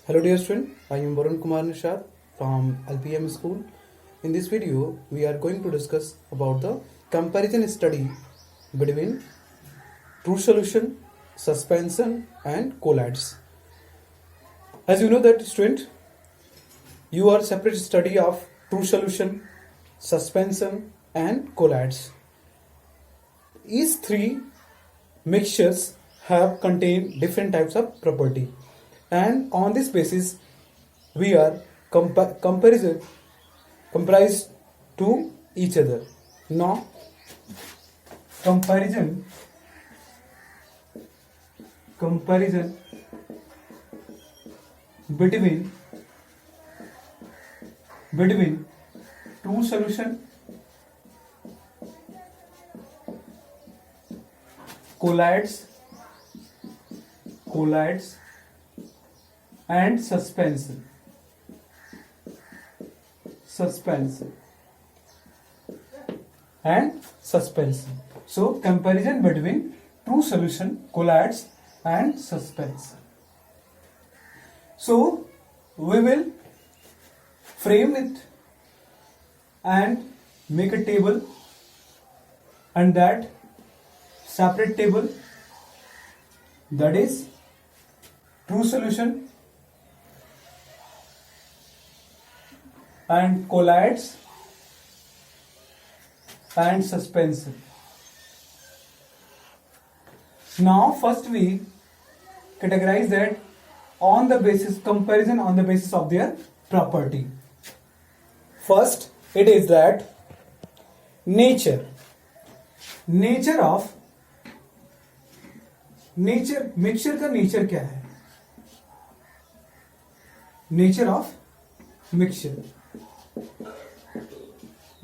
Hello dear student, I am Varun Kumar Nishad from LPM school. In this video, we are going to discuss about the comparison study between true solution, suspension and collides. As you know that student, you are separate study of true solution, suspension and collides. Each three mixtures have contained different types of property, and on this basis we are comprised to each other. Now comparison between true solution, collides and suspension. So comparison between true solution, collides and suspension. So we will frame it and make a table, and that separate table, that is true solution and collides and suspension. Now first we categorize that on the basis comparison on the basis of their property. First it is that nature mixture का nature क्या है. Nature of mixture,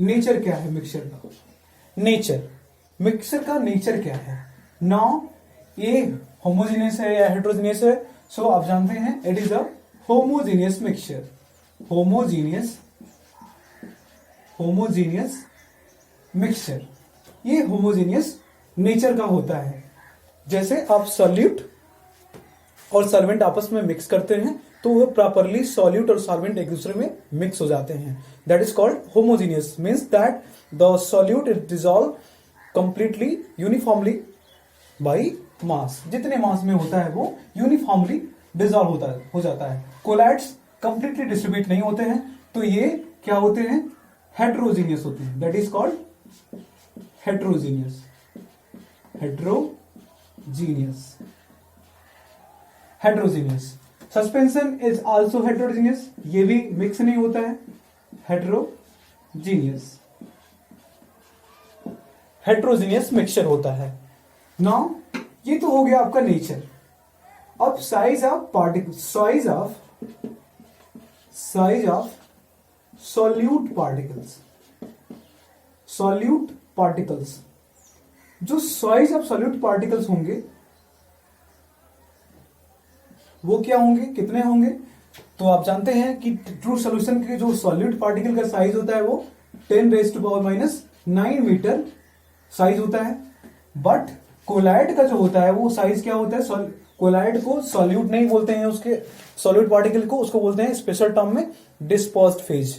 nature क्या है mixture का. Mixture का nature क्या है. Now ये होमोजेनियस है या हेट्रोजेनियस है. सो आप जानते हैं it is a homogeneous mixture. Homogeneous mixture ये होमोजेनियस नेचर का होता है. जैसे आप सॉल्यूट और सॉल्वेंट आपस में मिक्स करते हैं तो वो प्रॉपरली सॉल्यूट और सॉल्वेंट एक दूसरे में मिक्स हो जाते हैं. That is called homogeneous. Means that the solute is dissolve completely uniformly by mass. जितने मास में होता है वो यूनिफॉर्मली डिसॉल्व हो जाता है. कोलाइड्स कंप्लीटली डिस्ट्रीब्यूट नहीं होते हैं तो ये क्या होते हैं, हेट्रोजीनियस होते हैं. That is called heterogeneous. Suspension is also heterogeneous. ये भी मिक्स नहीं होता है, हेट्रोजीनियस मिक्सचर होता है. नाउ ये तो हो गया आपका नेचर. अब size of particle, size of solute particles. जो साइज ऑफ सॉल्यूट पार्टिकल्स होंगे वो क्या होंगे, कितने होंगे. तो आप जानते हैं कि ट्रू सॉल्यूशन के जो सॉल्यूट पार्टिकल का साइज होता है वो 10⁻⁹ मीटर साइज होता है. बट कोलाइड का जो होता है वो साइज क्या होता है. कोलाइड को सॉल्यूट नहीं बोलते हैं, उसके सॉल्यूट पार्टिकल को, उसको बोलते हैं स्पेशल टर्म में डिस्पर्स्ड फेज.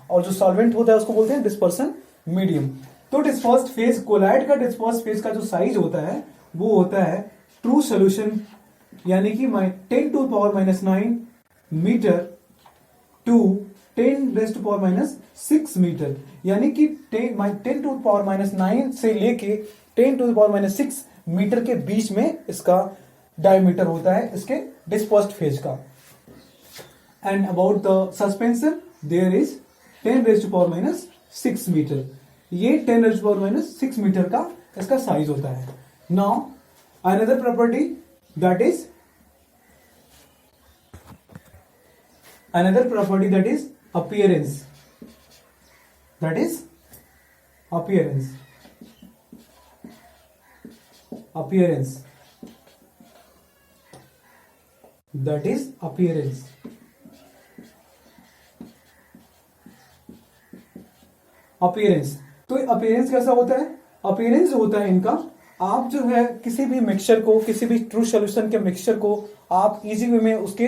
और जो सॉल्वेंट होता है उसको बोलते हैं डिस्पर्सन मीडियम. तो डिस्पर्स्ड फेज, कोलाइड का डिस्पर्स्ड फेज का जो साइज होता है वो होता है ट्रू सॉल्यूशन यानी कि 10⁻⁹ मीटर टू 10⁻⁶ मीटर. यानी कि 10⁻⁹ से लेके 10⁻⁶ मीटर के बीच में इसका डायमीटर होता है इसके डिस्पर्स्ड फेज का. And about the suspension there is 10⁻⁶ metre. ये 10⁻⁶ मीटर का इसका साइज होता है. Now another property that is appearance. Appearance. तो अपीयरेंस कैसा होता है. अपीयरेंस जो होता है इनका आप जो है किसी भी मिक्सचर को, किसी भी ट्रू सॉल्यूशन के मिक्सचर को आप इजी वे में उसके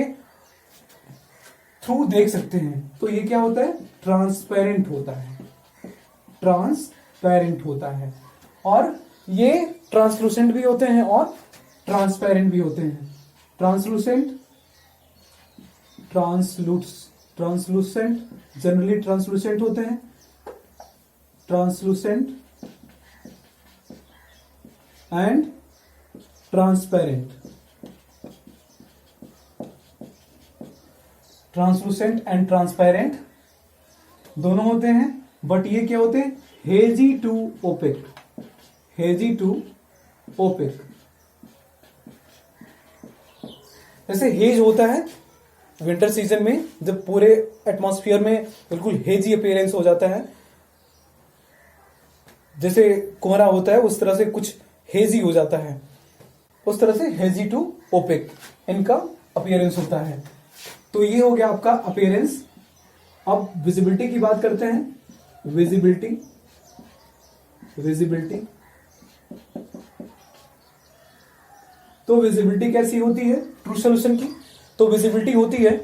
थ्रू देख सकते हैं। तो ये क्या होता है, ट्रांसपेरेंट होता है, ट्रांसपेरेंट होता है। और ये ट्रांसलूसेंट भी होते हैं और ट्रांसपेरेंट भी होते हैं। ट्रांसलूसेंट, ट्रांसलूसेंट जनरली ट्रांसलूसेंट होते हैं, translucent and transparent, translucent and transparent दोनों होते हैं। बट ये क्या होते हैं, hazy to opaque, hazy to opaque. जैसे हेज होता है विंटर सीजन में, जब पूरे एटमॉस्फेयर में बिल्कुल हेजी अपीयरेंस हो जाता है, जैसे कोहरा होता है उस तरह से कुछ हेजी हो जाता है, उस तरह से हेजी टू ओपेक इनका अपीयरेंस होता है। तो ये हो गया आपका अपीयरेंस। अब विजिबिलिटी की बात करते हैं। विजिबिलिटी, विजिबिलिटी तो विजिबिलिटी कैसी होती है ट्रू सॉल्यूशन की? तो विजिबिलिटी होती है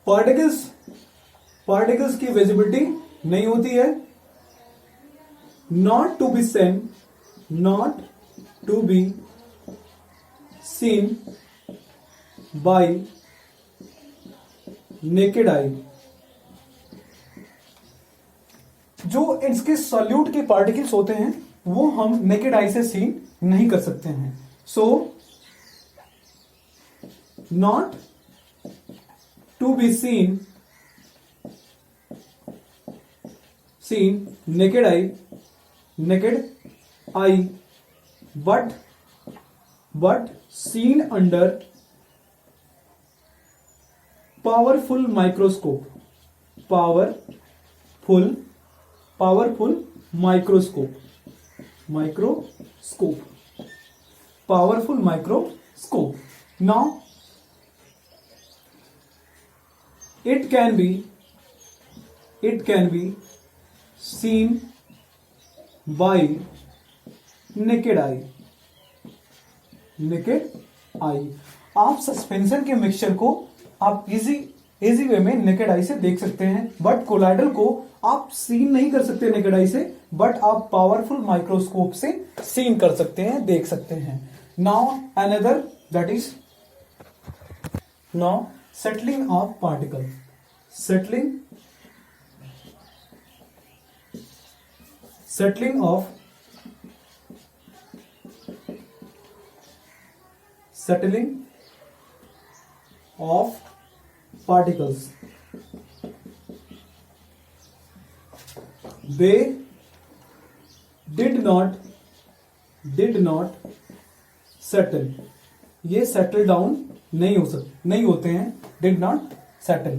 पार्टिकल्स की विजिबिलिटी नहीं होती है, not to be seen by naked eye. जो इसके सॉल्यूट के पार्टिकल्स होते हैं वो हम नेकेड आई से सीन नहीं कर सकते हैं। So not to be seen naked eye but seen under powerful microscope, powerful microscope, powerful microscope. Now it can be seen by naked eye, आप सस्पेंशन के मिक्सचर को आप इजी वे में नेकेड आई से देख सकते हैं, बट कोलाइडल को आप सीन नहीं कर सकते नेकेड आई से, बट आप पावरफुल माइक्रोस्कोप से सीन कर सकते हैं, देख सकते हैं। Now another that is now settling of particle, settling of particles. They did not settle. ये सेटल डाउन नहीं होते हैं। did not settle.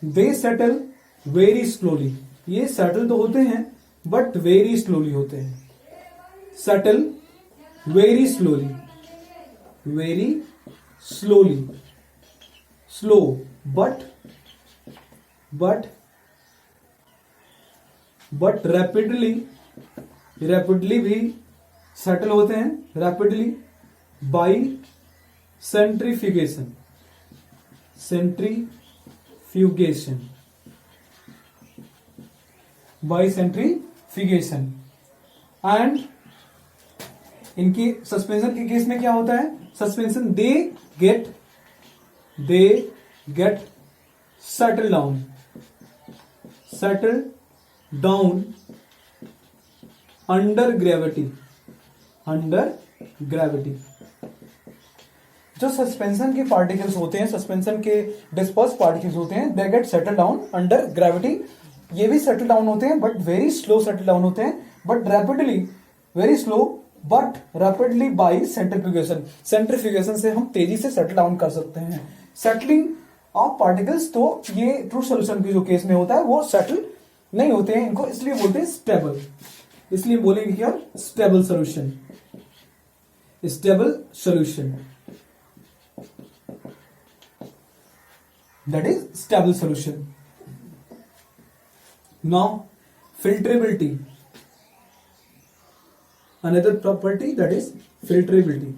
They settle very slowly. ये सेटल तो होते हैं बट वेरी स्लोली होते हैं। Settle very slowly, slow but rapidly भी सेटल होते हैं, रैपिडली बाई सेंट्रीफ्यूगेशन एंड इनकी सस्पेंशन के केस में क्या होता है, suspension they get settle down under gravity. जो सस्पेंशन के पार्टिकल्स होते हैं, सस्पेंशन के डिस्पर्स पार्टिकल्स होते हैं, they get settle down under gravity. ये भी सेटल डाउन होते हैं but very slow settle down होते हैं, बट रैपिडली बाई सेंट्रीफ्यूगेशन से हम तेजी से सेटल डाउन कर सकते हैं। सेटलिंग ऑफ पार्टिकल्स, तो ये ट्रू सॉल्यूशन के जो केस में होता है वो सेटल नहीं होते हैं, इनको इसलिए बोलते हैं स्टेबल, इसलिए बोलेंगे क्या, stable solution. that is stable solution. Now filtrability, another property, that is filtrability.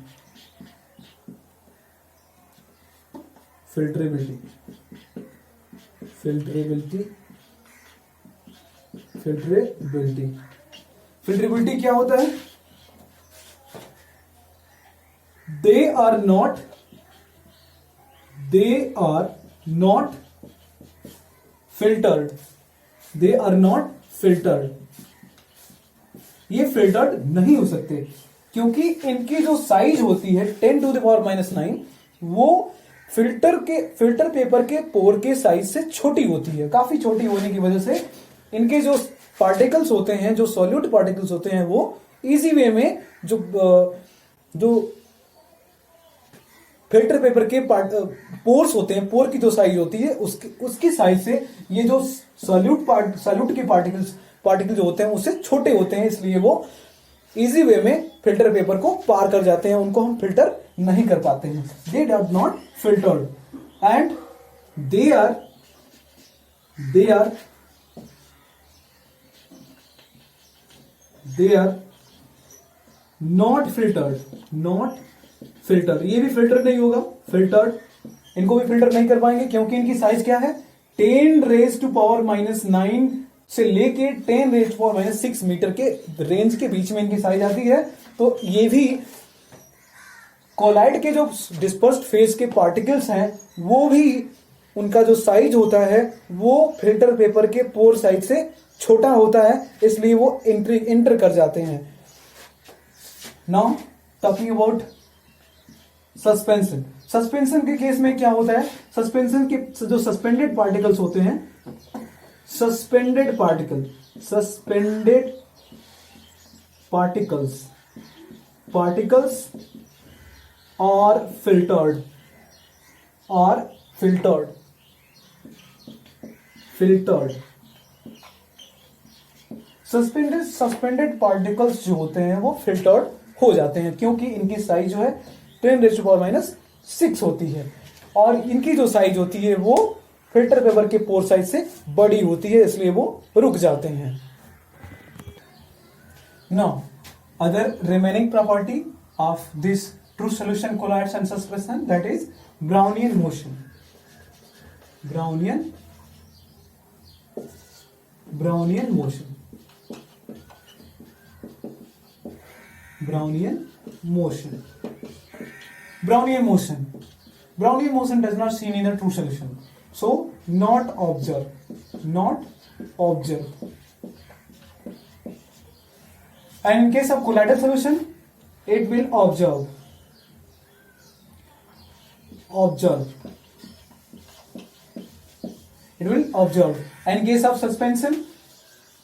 Filtrability क्या होता है? They are not filtered. They are not filtered. ये फिल्टर्ड नहीं हो सकते क्योंकि इनकी जो साइज होती है 10⁻⁹, वो फिल्टर पेपर के पोर के साइज से छोटी होती है। काफी छोटी होने की वजह से इनके जो पार्टिकल्स होते हैं, जो सॉल्यूट पार्टिकल्स होते हैं, वो इजी वे में जो फिल्टर पेपर के पोर्स होते हैं, पोर की जो साइज होती है उसकी साइज से ये जो सॉल्यूट के पार्टिकल जो होते हैं उससे छोटे होते हैं, इसलिए वो इजी वे में फिल्टर पेपर को पार कर जाते हैं, उनको हम फिल्टर नहीं कर पाते हैं। They are not filtered and they are not filter. ये भी फिल्टर नहीं होगा, फिल्टर्ड, इनको भी फिल्टर नहीं कर पाएंगे क्योंकि इनकी साइज क्या है? 10⁻⁹ से लेके 10⁻⁻6 मीटर के रेंज के बीच में इनकी साइज आती है। तो ये भी कोलाइड के जो डिस्पर्स्ड फेज के पार्टिकल्स हैं, वो भी उनका जो साइज होता है वो फिल्टर पेपर के पोर साइज से छोटा होता है, इसलिए वो इंटर कर जाते हैं। नाउ टॉकिंग अबाउट सस्पेंशन के केस में क्या होता है? सस्पेंशन के जो सस्पेंडेड पार्टिकल्स होते हैं, सस्पेंडेड पार्टिकल्स और फिल्टर्ड सस्पेंडेड पार्टिकल्स जो होते हैं वो फिल्टर्ड हो जाते हैं क्योंकि इनकी साइज जो है 10⁻⁶ होती है और इनकी जो साइज होती है वो फिल्टर पेपर के पोर साइज से बड़ी होती है, इसलिए वो रुक जाते हैं। Now other remaining property of this true solution colloids and suspension, that is Brownian motion. Brownian motion does not seen in a true solution, so not observed. And in case of colloidal solution, it will observe. It will observe. And in case of suspension,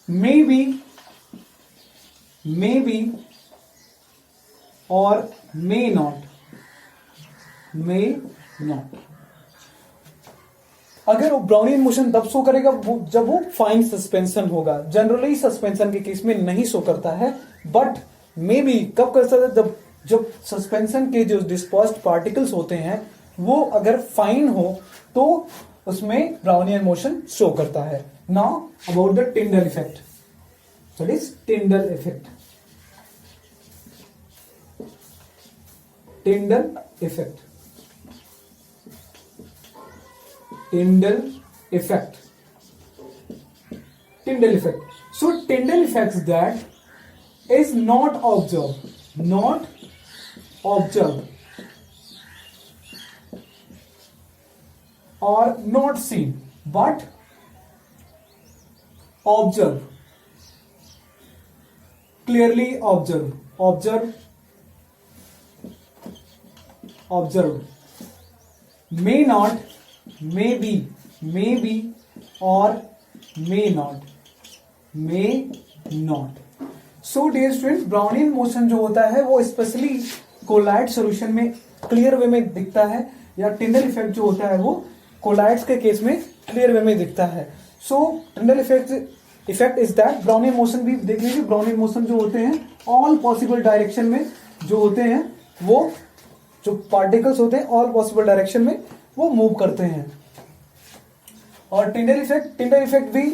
maybe or may not. अगर वो Brownian motion तब show करेगा जब वो fine suspension होगा। Generally suspension के case में नहीं शो करता है, बट मे बी कब कर सकता है? जब सस्पेंशन के जो डिस्पर्स्ड पार्टिकल्स होते हैं वो अगर फाइन हो तो उसमें ब्राउनियन मोशन शो करता है। Now about the Tyndall effect, that is Tyndall effect. Tyndall effect. So Tyndall effects that is not observed or not seen, but clearly observed, may not, maybe or may not. So dear students, Brownian motion जो होता है वो specially colloid solution में clear way में दिखता है, या Tyndall effect जो होता है वो कोलाइड्स के केस में क्लियर वे में दिखता है। So Tyndall effect is that Brownian motion भी देख लीजिए। ब्राउनियन मोशन जो होते हैं ऑल पॉसिबल डायरेक्शन में जो होते हैं, वो जो पार्टिकल्स होते हैं ऑल पॉसिबल डायरेक्शन में वो मूव करते हैं। और टिंडल इफेक्ट भी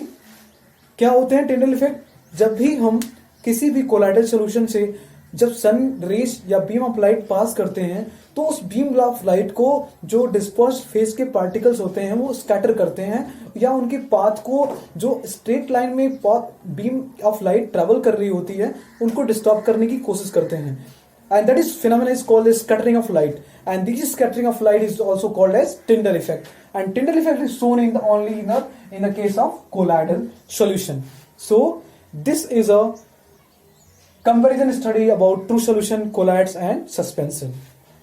क्या होते हैं? टिंडल इफेक्ट जब भी हम किसी भी कोलाइडल सोल्यूशन से जब सन रेज या बीम ऑफ लाइट पास करते हैं तो उस बीम ऑफ लाइट को जो डिस्पर्स फेस के पार्टिकल्स होते हैं वो स्कैटर करते हैं, या उनके पाथ को जो स्ट्रेट लाइन में बीम ऑफ लाइट ट्रेवल कर रही होती है उनको डिस्टर्ब करने की कोशिश करते हैं. And that is phenomenon is called as scattering of light, and this scattering of light is also called as Tyndall effect, and Tyndall effect is shown in the only in the case of colloidal solution. So this is a comparison study about true solution, colloids and suspension,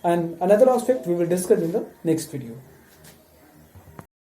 and another aspect we will discuss in the next video.